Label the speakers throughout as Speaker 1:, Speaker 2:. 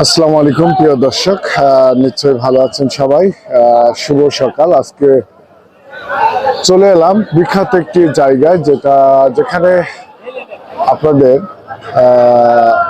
Speaker 1: আসসালামু আলাইকুম প্রিয় দর্শক, নিশ্চয়ই ভালো আছেন সবাই। শুভ সকাল। আজকে চলে এলাম বিখ্যাত একটি জায়গায় যেখানে আপনাদের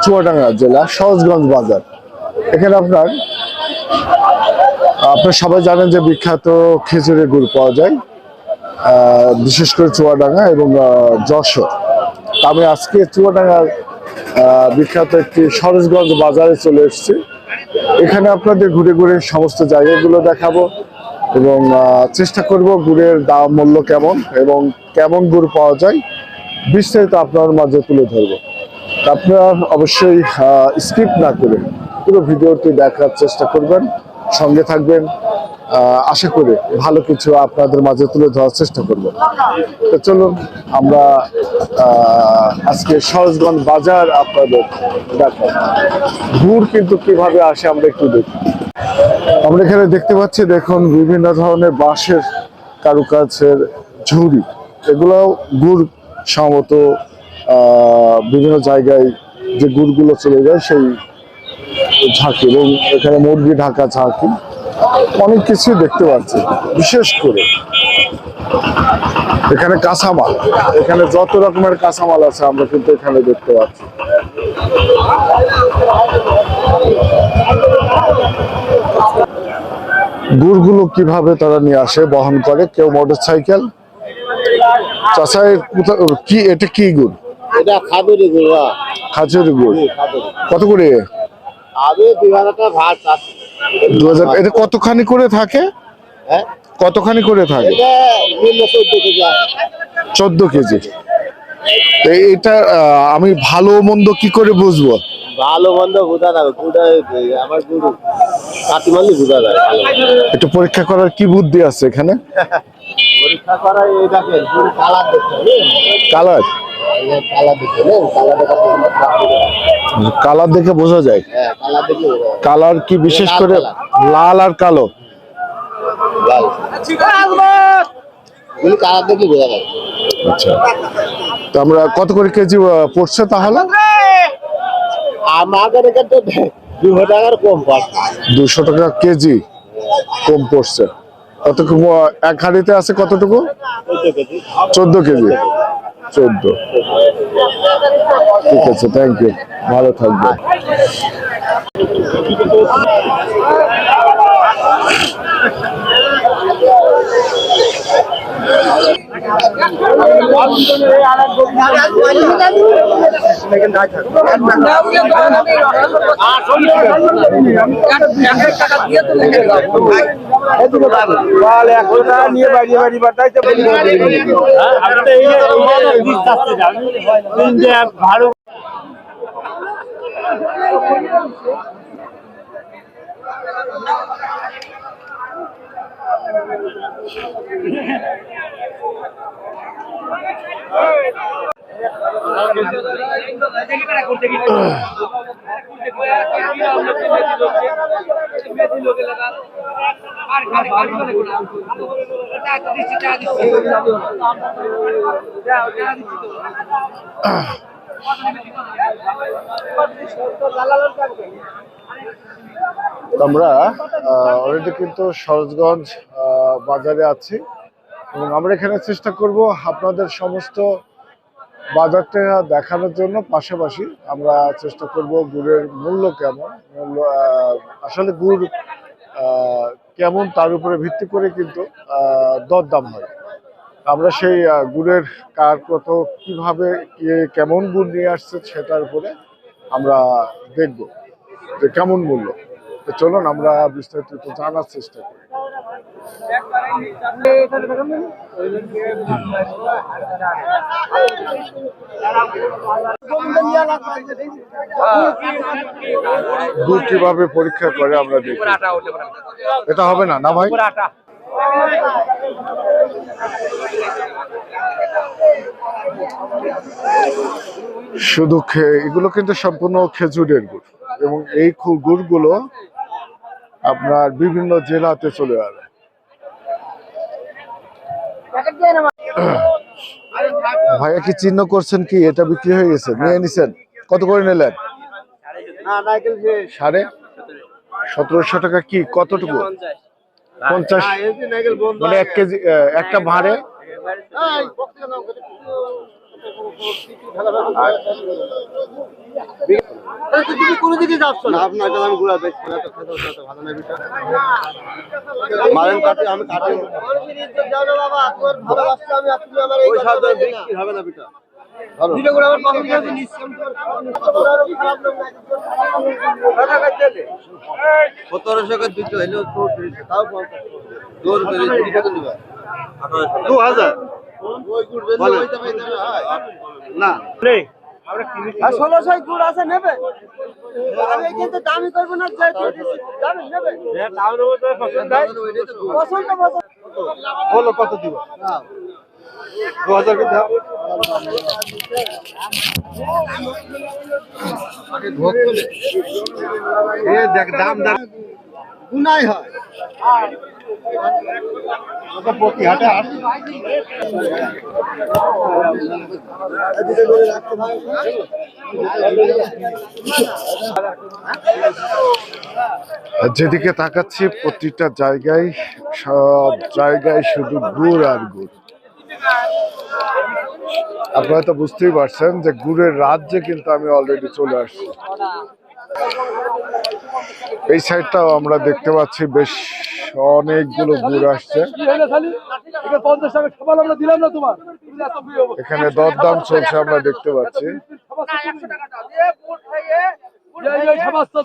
Speaker 1: চুয়াডাঙ্গা জেলা সহজগঞ্জ বাজার। এখানে আপনারা সবাই জানেন যে বিখ্যাত খেজুরের গুড় পাওয়া যায়, বিশেষ করে চুয়াডাঙ্গা এবং যশোর। আমি আজকে চুয়াডাঙ্গার বিখ্যাত একটি সরোজগঞ্জ বাজারে চলে এসেছি। এখানে আপনাদের ঘুরে ঘুরে সমস্ত জায়গাগুলো দেখাবো এবং চেষ্টা করব গুড়ের দাম মূল্য কেমন এবং কেমন গুড় পাওয়া যায় বিস্তারিত আপনার মাঝে তুলে ধরবো। আপনারা অবশ্যই স্কিপ না করে পুরো ভিডিওটি দেখার চেষ্টা করবেন, সঙ্গে থাকবেন। আশা করি ভালো কিছু আপনাদের মাঝে তুলে ধরার চেষ্টা করব। তো চলুন আমরা আজকে সরোজগঞ্জ বাজার আপনাদের দেখাবো। গুড় কিন্তু কিভাবে আসে আমরা একটু দেখি। আমরা এখানে দেখতে পাচ্ছি, দেখুন বিভিন্ন ধরনের বাঁশের কারুকাজের ঝুড়ি, এগুলো গুড় সম্ভবত বিভিন্ন জায়গায় যে গুড়গুলো চলে যায় সেই ঝাঁকি, এবং এখানে মুরগি ঢাকা ঝাঁকি, অনেক কিছুই দেখতে পাচ্ছি। বিশেষ করে এখানে কাঁচামাল, এখানে যত রকমের কাঁচামাল আছে আমরা কিন্তু এখানে দেখতে পাচ্ছি। গুড়গুলো কিভাবে তারা নিয়ে আসে, বহন করে, কেউ মোটর সাইকেল। চাষা কি, এটা কি গুড়?
Speaker 2: এটা খাদুরি গুড়।
Speaker 1: খাজুরি গুড় কত করে?
Speaker 2: আবে 2000 টাকা ভাত আছে।
Speaker 1: 2000। এটা কতখানি করে থাকে?
Speaker 2: হ্যাঁ,
Speaker 1: কতখানি করে থাকে?
Speaker 2: এটা 14 কেজি।
Speaker 1: 14 কেজি। এটা আমি ভালো মন্দ কি করে বুঝবো?
Speaker 2: ভালো মন্দ বোঝা যাবে, আমার গুরু কাটিমালি বোঝা যায়।
Speaker 1: একটু পরীক্ষা করার কি বুদ্ধি আছে এখানে?
Speaker 2: পরীক্ষা করা এই দেখেন, গুরু কালার দেখতে হবে।
Speaker 1: কালার?
Speaker 2: কালার দেখতে হবে,
Speaker 1: কালার দেখে বোঝা যায়।
Speaker 2: হ্যাঁ কালার দেখে বোঝা যায়।
Speaker 1: কালার কি বিশেষ করে লাল আর কালো?
Speaker 2: লাল গুরু কালার দেখে বোঝা যায়।
Speaker 1: আচ্ছা, তো আমরা কত করে কেজি পড়ছে তাহলে?
Speaker 2: আমাদের এখানে তো 200 টাকার কম পড়ছে।
Speaker 1: 200 টাকা কেজি কম পড়ছে। কতটুকু এক হাঁড়িতে আছে? কতটুকু? 14 কেজি। 14। ঠিক আছে, থ্যাংক ইউ, ভালো থাকবেন। আমরা অলরেডি কিন্তু সরোজগঞ্জ বাজারে আছি এবং আমরা এখানে চেষ্টা করব আপনাদের সমস্ত বাজারটা দেখানোর জন্য। পাশাপাশি আমরা চেষ্টা করব গুড়ের মূল্য কেমন, আসলে গুড় কেমন তার উপরে ভিত্তি করে কিন্তু দরদাম হয়। আমরা সেই গুড়ের কার কত, কিভাবে কেমন গুড় নিয়ে আসছে সেটার উপরে আমরা দেখব যে কেমন মূল্য। তো চলুন আমরা বিস্তারিত জানার চেষ্টা করি। গুড় কিভাবে পরীক্ষা করে আমরা দেখি। এটা হবে না, না ভাই? শুধু এগুলো কিন্তু সম্পূর্ণ খেজুরের গুড় এবং এই গুড়গুলো আপনার বিভিন্ন জেলাতে চলে যাবে। ভাইয়া কি চিহ্ন করছেন কি এটা বিক্রি হয়ে গেছে? নিয়ে নিছেন? কত করে নিলেন?
Speaker 2: না নারকেল যে
Speaker 1: সাড়ে 1700 টাকা কি কতটুকু? 50 মানে 1 কেজি একটা ভাঁড়ে।
Speaker 2: কোনো দিকে যাচ্ছ না আপনার কাছে আমি ঘুরা দেখছি না তো খেতে ভালো না বিষয় মারেন কাটে আমি কাটে মানুষের ইজ্জত দাও না বাবা তোর ভালোবাসা আমি আপনি আমার এই কথা বিক্রি হবে না বেটা দিলে করে আমার পকেট থেকে নিশ্চয় খারাপ লোক না টাকা কাটতে দে 1700 টাকা দিতে হলো তো তাও 50 দৌড় করে দিতে কত দিবা 2000 ওই গুড় বেঁধে হইতে পাইতে না নেই আর 1600 গুড় আছে নেবে আমি কিন্তু দামি করব না যে দামি নেবে দামের মধ্যে পছন্দ হয় পছন্দ বলো কত দিব 2000 কে দাও আগে ভোগ তুলে এ দেখ দাম দাম গুনাই হয় ওটা প্রতি হাটে
Speaker 1: যেদিকে তাকাচ্ছি প্রতিটা জায়গায়, সব জায়গায় শুধু গুড় আর গুড়। আপনারা তো বুঝতেই পারছেন যে গুড়ের রাজ্যে কিন্তু আমি অলরেডি চলে আসছি। এই সাইডটাও আমরা দেখতে পাচ্ছি বেশ অনেকগুলো গুড় আসছে। এখানে দরদাম চলছে আমরা দেখতে পাচ্ছি।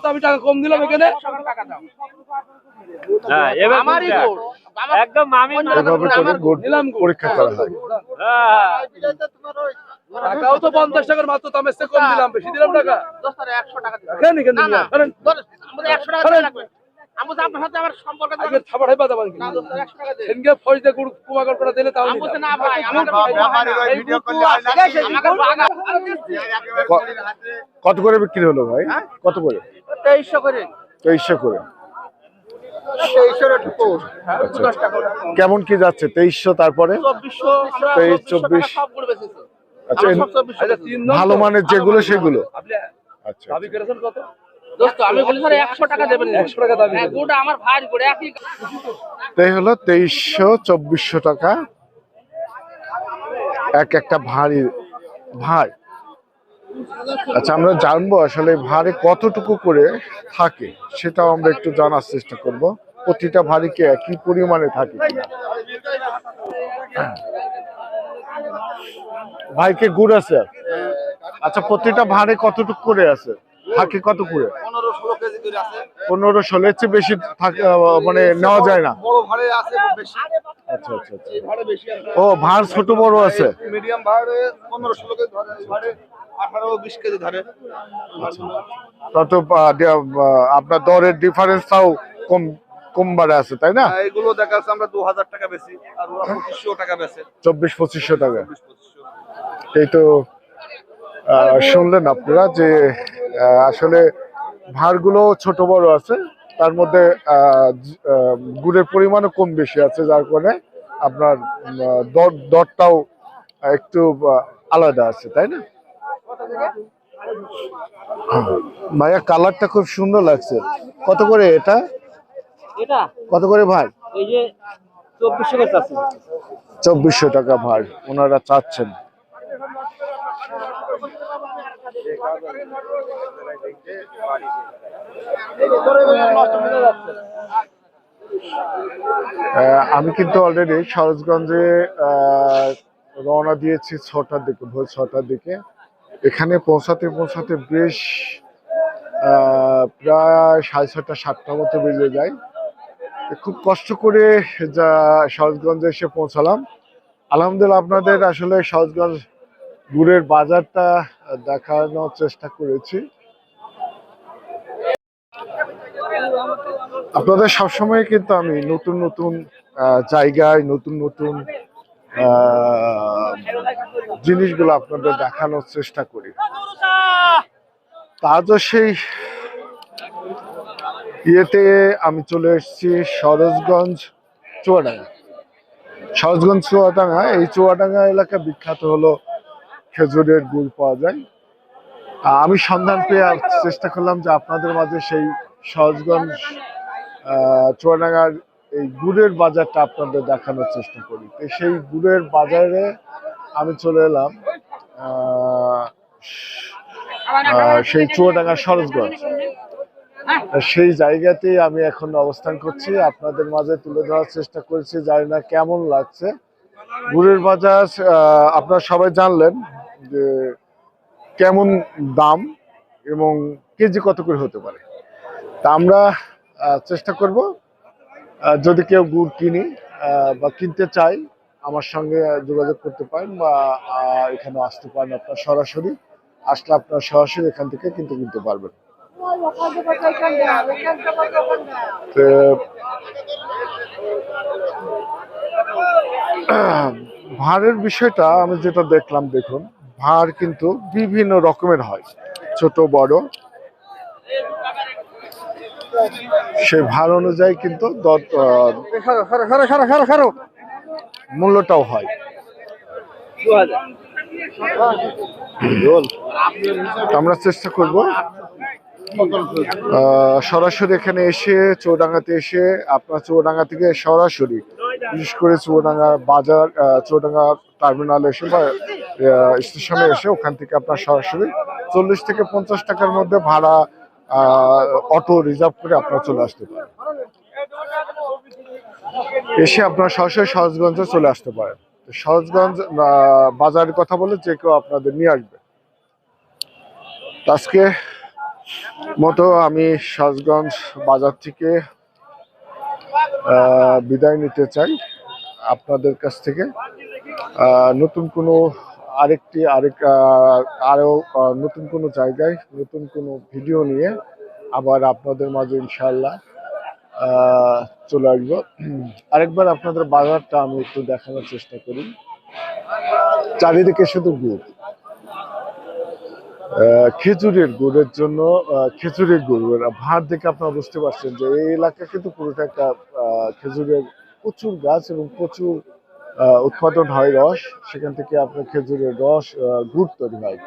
Speaker 3: আমি টাকা কম দিলাম এখানে
Speaker 1: এভাবে করে গুড় পরীক্ষা করা হয়।
Speaker 3: টাকাও তো 50 টাকার মাত্র দাম এসে কম দিলাম, বেশি দিলাম টাকা 100 টাকা
Speaker 1: কত করে বিক্রি হলো ভাই? কত করে?
Speaker 2: 2300 করে
Speaker 1: 2300 করে।
Speaker 2: 2300 একটু কম
Speaker 1: আচ্ছা, কেমন কি যাচ্ছে? 2300 তারপরে 23 24
Speaker 2: সব গুড় বেচেছে
Speaker 1: আচ্ছা, ভালো মানের যেগুলো সেগুলো। আচ্ছা,
Speaker 3: দাবি করেছেন কত?
Speaker 4: দোস্ত আমি বলি স্যার 100 টাকা দেবেন
Speaker 3: 100 টাকা দাবি করেছেন।
Speaker 4: গোটা আমার ভাই গোটা একই
Speaker 1: তাই হলো 2300 2400 টাকা একটা ভারী ভার। আচ্ছা, আমরা জানবো আসলে ভারে কতটুকু করে থাকে, সেটাও আমরা একটু জানার চেষ্টা করব। প্রতিটা ভারী কি একই পরিমাণে থাকে কিনা। ভাইকে গুড় আছে? আচ্ছা, প্রতিটা ভারে কতটুকু করে আছে, থাকে কত করে?
Speaker 2: 15-16 কেজি করে আছে
Speaker 1: 15-16 এর চেয়ে বেশি থাকে মানে নেওয়া যায় না।
Speaker 2: বড় ভাড়ে আছে বেশি
Speaker 1: আচ্ছা আচ্ছা আচ্ছা।
Speaker 2: এই ভাড়ে বেশি আছে
Speaker 1: ও ভার ছোট বড় আছে?
Speaker 2: মিডিয়াম ভাড়ে 15-16 কেজি ধরে এই ভাড়ে 18-20 কেজি ধরে
Speaker 1: তত আপনার দরের ডিফারেন্সটাও কম কম বাড়ে আছে, তাই না?
Speaker 2: এগুলো দেখা যাচ্ছে আমরা 2000 টাকা বেশি আর ওরা 2500 টাকা বেচে
Speaker 1: 24-2500 টাকা।
Speaker 2: 2500
Speaker 1: এই তো শুনলেন আপনারা যে আসলে ভারগুলো ছোট বড় আছে, তার মধ্যে গুড়ের পরিমাণও কম বেশি আছে, যার কারণে আপনার দরটাও একটু আলাদা আছে, তাই না? ভাইয়া কালারটা খুব সুন্দর লাগছে। কত করে এটা?
Speaker 4: এটা
Speaker 1: কত করে ভাই?
Speaker 4: এই যে 2400 টাকা আছে
Speaker 1: 2400 টাকা ভাই ওনারা চাচ্ছেন। আমি কিন্তু অলরেডি সরোজগঞ্জে রওনা দিয়েছি 6টার দিকে, ভোর 6টার দিকে। এখানে পৌঁছাতে বেশ প্রায় 6:30-7টার মতো বেজে যায়। খুব কষ্ট করে যা সরোজগঞ্জে এসে পৌঁছালাম। আলহামদুলিল্লাহ, আপনাদের আসলে সরোজগঞ্জ গুড়ের বাজারটা দেখানোর চেষ্টা করেছি। আপনাদের সবসময় কিন্তু আমি নতুন নতুন জায়গায় নতুন নতুন জিনিসগুলো আপনাদের দেখানোর চেষ্টা করি। আজও সেই ইয়েতে আমি চলে এসেছি সরোজগঞ্জ চুয়াডাঙ্গা। সরোজগঞ্জ চুয়াডাঙ্গা, এই চুয়াডাঙ্গা এলাকা বিখ্যাত হলো খেজুরের গুড় পাওয়া যায়। আমি সন্ধান পেয়ে চেষ্টা করলাম যে আপনাদের মাঝে সেই সহজগঞ্জ চুয়াডাঙ্গার এই গুড়ের বাজারটা আপনাদের দেখানোর চেষ্টা করি। তো সেই গুড়ের বাজারে আমি চলে এলাম সেই চুয়াডাঙ্গার সরোজগঞ্জ। সেই জায়গাতেই আমি এখন অবস্থান করছি, আপনাদের মাঝে তুলে ধরার চেষ্টা করছি। জানি না কেমন লাগছে গুড়ের বাজার। আপনারা সবাই জানলেন যে কেমন দাম এবং কেজি কত করে হতে পারে। তা আমরা চেষ্টা করব, যদি কেউ গুড় কিনি বা কিনতে চাই আমার সঙ্গে যোগাযোগ করতে পারেন বা এখানে আসতে পারেন। আপনার সরাসরি আসলে আপনার সরাসরি এখান থেকে কিনতে পারবেন। ভাঁড়ের বিষয়টা আমি যেটা দেখলাম, দেখুন ভাঁড় কিন্তু বিভিন্ন রকমের হয়, ছোট বড়। সেই ভাঁড় অনুযায়ী কিন্তু মূল্যটাও হয়। আমরা চেষ্টা করব সরাসরি এখানে এসে চুয়াডাঙ্গাতে এসে আপনার চুয়াডাঙ্গা থেকে সরাসরি, বিশেষ করে চুয়াডাঙ্গা বাজার চুয়াডাঙ্গা টার্মিনালে এসে বা স্টেশনে এসে ওখান থেকে আপনার সরাসরি 40 থেকে 50 টাকার মধ্যে ভাড়া অটো রিজার্ভ করে আপনারা চলে আসতে পারেন। এসে আপনারা সরাসরি সহজগঞ্জে চলে আসতে পারেন। সহজগঞ্জ বাজারের কথা বলে যে কেউ আপনাদের নিয়ে আসবে। আজকে মতো আমি সহজগঞ্জ বাজার থেকে বিদায় নিতে চাই আপনাদের কাছ থেকে। নতুন কোনো আরো নতুন কোনো জায়গায় নতুন কোনো ভিডিও নিয়ে আবার আপনাদের মাঝে ইনশাআল্লাহ চলে আসবো। আরেকবার আপনাদের বাজারটা আমি একটু দেখানোর চেষ্টা করি। চারিদিকে শুধু গুড়, খেজুরের গুড়ের জন্য খেজুরের গুড় ভাঁড় দেখে আপনারা বুঝতে পারছেন যে এই এলাকা কিন্তু পুরোটা একটা খেজুরের প্রচুর গাছ এবং প্রচুর উৎপাদন হয় রস। সেখান থেকে আপনার খেজুরের রস গুড় তৈরি হয়।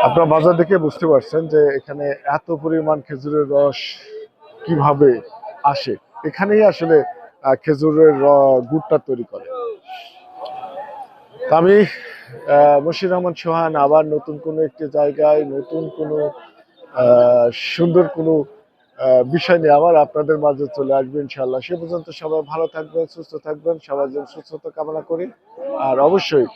Speaker 1: আপনারা বাজার দেখে বুঝতে পারছেন যে এখানে এত পরিমাণ খেজুরের রস কিভাবে আসে। এখানেই আসলে খেজুরের গুড়টা তৈরি করে। আমি মশির রহমান সোহান আবার নতুন কোনো একটি জায়গায় নতুন কোনো সুন্দর কোনো বিষয় নিয়ে আবার আপনাদের মাঝে চলে আসবে ইনশাআল্লাহ। সে পর্যন্ত সবাই ভালো থাকবেন, সুস্থ থাকবেন, সবার জন্য সুস্থতা কামনা করি। আর অবশ্যই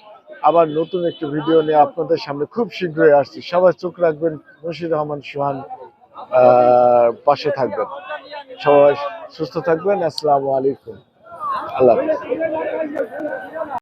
Speaker 1: আবার নতুন একটি ভিডিও নিয়ে আপনাদের সামনে খুব শীঘ্রই আসছি। সবাই চোখ রাখবেন, মশির রহমান সোহান পাশে থাকবেন। সবাই সুস্থ থাকবেন। আসসালামু আলাইকুম। আল্লাহ হাফেজ।